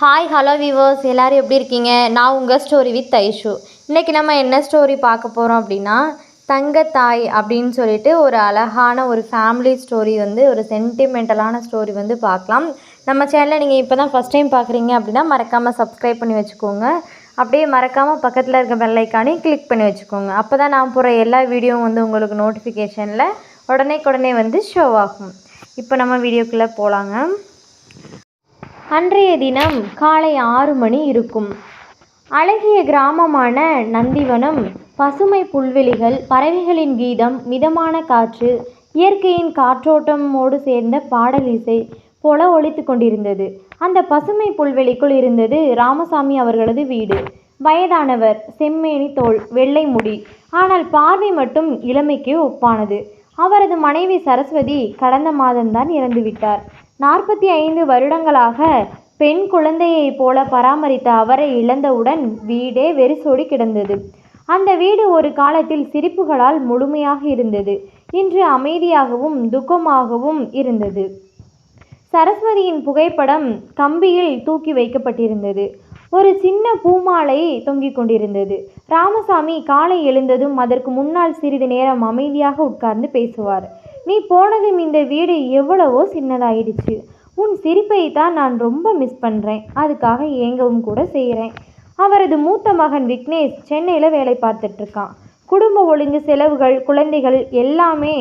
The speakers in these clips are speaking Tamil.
ஹாய் ஹலோ வியூவர்ஸ், எல்லோரும் எப்படி இருக்கீங்க? நான் உங்கள் ஸ்டோரி வித் ஐஷு. இன்றைக்கி நம்ம என்ன ஸ்டோரி பார்க்க போகிறோம் அப்படின்னா, தங்கத்தாய் அப்படின்னு சொல்லிட்டு ஒரு அழகான ஒரு ஃபேமிலி ஸ்டோரி ஒரு சென்டிமெண்டலான ஸ்டோரி பார்க்கலாம். நம்ம சேனலை நீங்கள் இப்போ தான் ஃபஸ்ட் டைம் பார்க்குறீங்க அப்படின்னா மறக்காமல் சப்ஸ்கிரைப் பண்ணி வச்சுக்கோங்க. அப்படியே மறக்காமல் பக்கத்தில் இருக்க பெல் ஐக்கானையும் கிளிக் பண்ணி வச்சுக்கோங்க. அப்போ தான் நான் போகிற எல்லா வீடியோவும் உங்களுக்கு நோட்டிஃபிகேஷனில் உடனே ஷோ ஆகும். இப்போ நம்ம வீடியோக்குள்ளே போகலாங்க. அன்றைய தினம் காலை 6 மணி இருக்கும். அழகிய கிராமமான நந்திவனம், பசுமை புல்வெளிகள், பறவைகளின் கீதம், மிதமான காற்று, இயற்கையின் காற்றோட்டமோடு சேர்ந்த பாடல் இசை போல ஒலித்து கொண்டிருந்தது. அந்த பசுமை புல்வெளிக்குள் இருந்தது ராமசாமி அவர்களது வீடு. வயதானவர், செம்மேனி தோல், வெள்ளை முடி, ஆனால் பார்வை மட்டும் இளமைக்கு ஒப்பானது. அவரது மனைவி சரஸ்வதி கடந்த மாதம்தான் இறந்துவிட்டார். 45 வருடங்களாக பெண் குழந்தையைப் போல பராமரித்த அவரை இழந்தவுடன் வீடே வெறிசோடி கிடந்தது. அந்த வீடு ஒரு காலத்தில் சிரிப்புகளால் முழுமையாக இருந்தது. இன்று அமைதியாகவும் துக்கமாகவும் இருந்தது. சரஸ்வதியின் புகைப்படம் கம்பியில் தூக்கி வைக்கப்பட்டிருந்தது. ஒரு சின்ன பூமாலை தொங்கிக் கொண்டிருந்தது. ராமசாமி காலை எழுந்ததும் அதற்கு முன்னால் சிறிது நேரம் அமைதியாக உட்கார்ந்து பேசுவார். நீ போனதும் இந்த வீடு எவ்வளவோ சின்னதாயிடுச்சு. உன் சிரிப்பை தான் நான் ரொம்ப மிஸ் பண்ணுறேன். அதுக்காக ஏங்கவும் கூட செய்கிறேன். அவரது மூத்த மகன் விக்னேஷ் சென்னையில் வேலை பார்த்துட்ருக்கான். குடும்ப ஒழுங்கு, செலவுகள், குழந்தைகள் எல்லாமே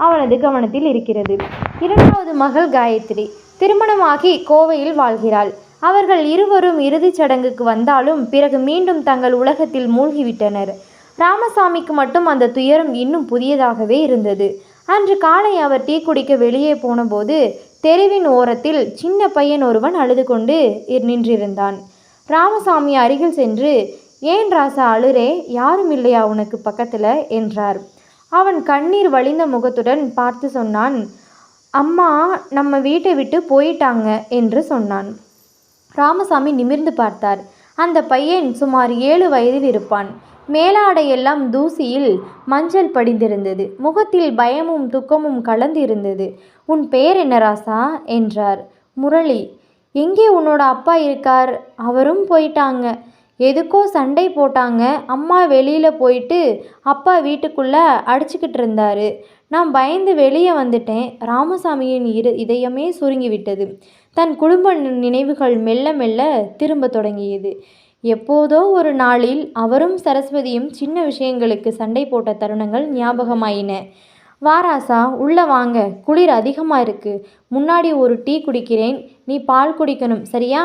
அவனது கவனத்தில் இருக்கிறது. இரண்டாவது மகள் காயத்ரி திருமணமாகி கோவையில் வாழ்கிறாள். அவர்கள் இருவரும் இறுதிச் சடங்குக்கு வந்தாலும் பிறகு மீண்டும் தங்கள் உலகத்தில் மூழ்கிவிட்டனர். ராமசாமிக்கு மட்டும் அந்த துயரம் இன்னும் புதியதாகவே இருந்தது. அன்று காலை அவர் டீ குடிக்க வெளியே போனபோது தெருவின் ஓரத்தில் சின்ன பையன் ஒருவன் அழுது கொண்டு நின்றிருந்தான். ராமசாமி அருகில் சென்று, ஏன் ராசா அழுறே? யாரும் இல்லையா உனக்கு பக்கத்தில் என்றார். அவன் கண்ணீர் வழிந்த முகத்துடன் பார்த்து சொன்னான், அம்மா நம்ம வீட்டை விட்டு போயிட்டாங்க என்று சொன்னான். ராமசாமி நிமிர்ந்து பார்த்தார். அந்த பையன் சுமார் 7 வயதில் இருப்பான். மேலாடையெல்லாம் தூசியில் மஞ்சள் படிந்திருந்தது. முகத்தில் பயமும் துக்கமும் கலந்து இருந்தது. உன் பெயர் என்ன ராசா என்றார். முரளி. எங்கே உன்னோட அப்பா இருக்கார்? அவரும் போயிட்டாங்க. எதுக்கோ சண்டை போட்டாங்க. அம்மா வெளியில் போயிட்டு அப்பா வீட்டுக்குள்ளே அடிச்சுக்கிட்டு இருந்தாரு. நான் பயந்து வெளியே வந்துட்டேன். ராமசாமியின் இதயமே சுருங்கிவிட்டது. தன் குடும்ப நினைவுகள் மெல்ல மெல்ல திரும்ப தொடங்கியது. எப்போதோ ஒரு நாளில் அவரும் சரஸ்வதியும் சின்ன விஷயங்களுக்கு சண்டை போட்ட தருணங்கள் ஞாபகமாயின. வாராசா, உள்ளே வாங்க, குளிர் அதிகமாக இருக்குது. முன்னாடி ஒரு டீ குடிக்கிறேன், நீ பால் குடிக்கணும், சரியா?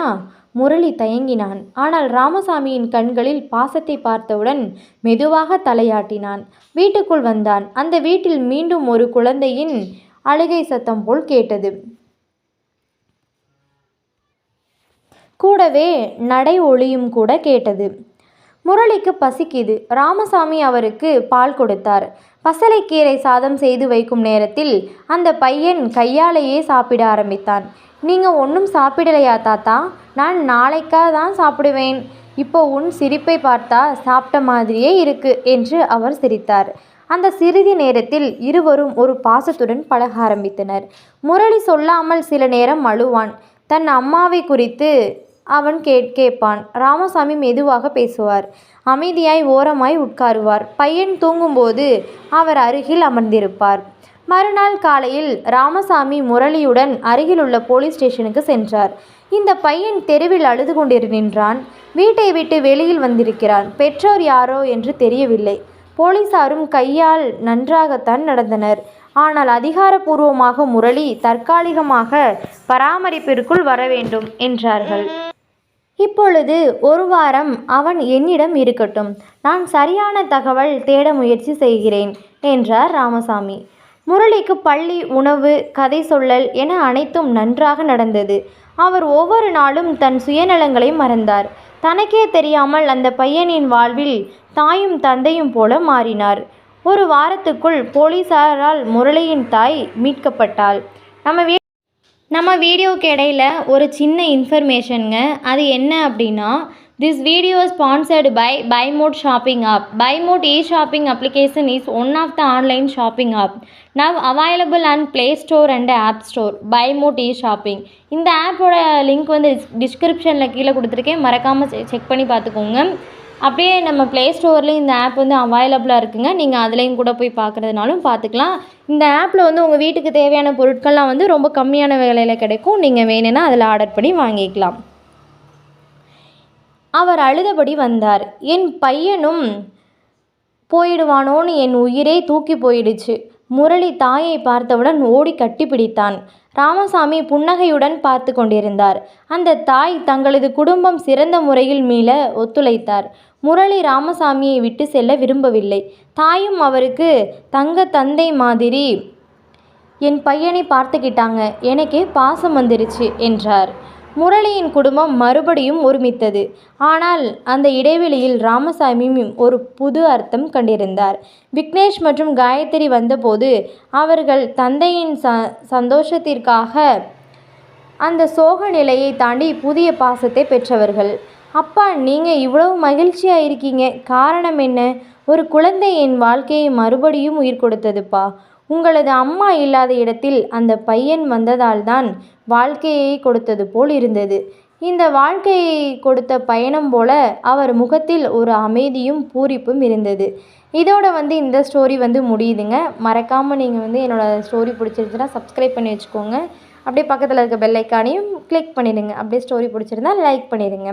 முரளி தயங்கினான். ஆனால் ராமசாமியின் கண்களில் பாசத்தை பார்த்தவுடன் மெதுவாக தலையாட்டினான். வீட்டுக்குள் வந்தான். அந்த வீட்டில் மீண்டும் ஒரு குழந்தையின் அழுகை சத்தம் போல் கேட்டது. கூடவே நடை ஒளியும் கூட கேட்டது. முரளிக்கு பசிக்குது. ராமசாமி அவருக்கு பால் கொடுத்தார். பசலைக்கீரை சாதம் செய்து வைக்கும் நேரத்தில் அந்த பையன் கையாலேயே சாப்பிட ஆரம்பித்தான். நீங்கள் ஒன்றும் சாப்பிடலையா தாத்தா? நான் நாளைக்கா தான் சாப்பிடுவேன். இப்போ உன் சிரிப்பை பார்த்தா சாப்பிட்ட மாதிரியே இருக்கு என்று அவர் சிரித்தார். அந்த சிறிது நேரத்தில் இருவரும் ஒரு பாசத்துடன் பழக ஆரம்பித்தனர். முரளி சொல்லாமல் சில நேரம் அழுவான். தன் அம்மாவை குறித்து அவன் கேட்பான். ராமசாமி மெதுவாக பேசுவார். அமைதியாய் ஓரமாய் உட்காருவார். பையன் தூங்கும்போது அவர் அருகில் அமர்ந்திருப்பார். மறுநாள் காலையில் ராமசாமி முரளியுடன் அருகிலுள்ள போலீஸ் ஸ்டேஷனுக்கு சென்றார். இந்த பையன் தெருவில் அழுது கொண்டு நின்றான். வீட்டை விட்டு வெளியில் வந்திருக்கிறான். பெற்றோர் யாரோ என்று தெரியவில்லை. போலீசாரும் கையால் நன்றாகத்தான் நடந்தனர். ஆனால் அதிகாரப்பூர்வமாக முரளி தற்காலிகமாக பராமரிப்பிற்குள் வர வேண்டும் என்றார்கள். இப்பொழுது 1 வாரம் அவன் என்னிடம் இருக்கட்டும். நான் சரியான தகவல் தேட முயற்சி செய்கிறேன் என்றார் ராமசாமி. முரளிக்கு பள்ளி, உணவு, கதை சொல்லல் என அனைத்தும் நன்றாக நடந்தது. அவர் ஒவ்வொரு நாளும் தன் சுயநலங்களை மறந்தார். தனக்கே தெரியாமல் அந்த பையனின் வாழ்வில் தாயும் தந்தையும் போல மாறினார். 1 வாரத்துக்குள் போலீசாரால் முரளியின் தாய் மீட்கப்பட்டாள். நம்ம வீடியோக்கு இடையில் ஒரு சின்ன இன்ஃபர்மேஷனுங்க. அது என்ன அப்படின்னா, This video is sponsored by BuyMode Shopping App. BuyMode e-shopping application is one of the online shopping app now available on Play Store and App Store. BuyMode e-shopping. இந்த ஆப்போட லிங்க் வந்து டிஸ்கிரிப்ஷனில் கீழே கொடுத்துருக்கேன், மறக்காமல் செக் பண்ணி பார்த்துக்கோங்க. அப்படியே நம்ம ப்ளே ஸ்டோர்லேயும் இந்த ஆப் வந்து அவைலபிளாக இருக்குங்க, நீங்கள் அதுலேயும் கூட போய் பார்க்குறதுனாலும் பார்த்துக்கலாம். இந்த ஆப்பில் வந்து உங்கள் வீட்டுக்கு தேவையான பொருட்கள்லாம் வந்து ரொம்ப கம்மியான விலையில் கிடைக்கும், நீங்கள் வேணும்னா அதில் ஆர்டர் பண்ணி வாங்கிக்கலாம். அவர் அழுதபடி வந்தார். என் பையனும் போயிடுவானோன்னு என் உயிரே தூக்கி போயிடுச்சு. முரளி தாயை பார்த்தவுடன் ஓடி கட்டிப்பிடித்தான். ராமசாமி புன்னகையுடன் பார்த்து கொண்டிருந்தார். அந்த தாய் தங்களது குடும்பம் சிறந்த முறையில் மீள ஒத்துழைத்தார். முரளி ராமசாமியை விட்டு செல்ல விரும்பவில்லை. தாயும் அவருக்கு தங்க தந்தை மாதிரி என் பையனை பார்த்துக்கிட்டாங்க, எனக்கே பாசம் வந்துருச்சு என்றார். முரளியின் குடும்பம் மறுபடியும் ஒருமித்தது. ஆனால் அந்த இடைவெளியில் ராமசாமியும் ஒரு புது அர்த்தம் கண்டிருந்தார். விக்னேஷ் மற்றும் காயத்ரி வந்தபோது அவர்கள் தந்தையின் சந்தோஷத்திற்காக அந்த சோக நிலையை தாண்டி புதிய பாசத்தை பெற்றவர்கள். அப்பா, நீங்கள் இவ்வளவு மகிழ்ச்சியாக இருக்கீங்க, காரணம் என்ன? ஒரு குழந்தை என் வாழ்க்கையை மறுபடியும் உயிர் கொடுத்ததுப்பா. உங்களது அம்மா இல்லாத இடத்தில் அந்த பையன் வந்ததால் தான் வாழ்க்கையை கொடுத்தது போல் இருந்தது. இந்த வாழ்க்கையை கொடுத்த பயணம் போல அவர் முகத்தில் ஒரு அமைதியும் பூரிப்பும் இருந்தது. இதோட வந்து இந்த ஸ்டோரி வந்து முடியுதுங்க. மறக்காமல் நீங்கள் வந்து என்னோடய ஸ்டோரி பிடிச்சிருந்துச்சுன்னா சப்ஸ்கிரைப் பண்ணி வச்சுக்கோங்க. அப்படியே பக்கத்தில் இருக்க பெல் ஐக்கானையும் கிளிக் பண்ணிடுங்க. அப்படியே ஸ்டோரி பிடிச்சிருந்தா லைக் பண்ணிடுங்க.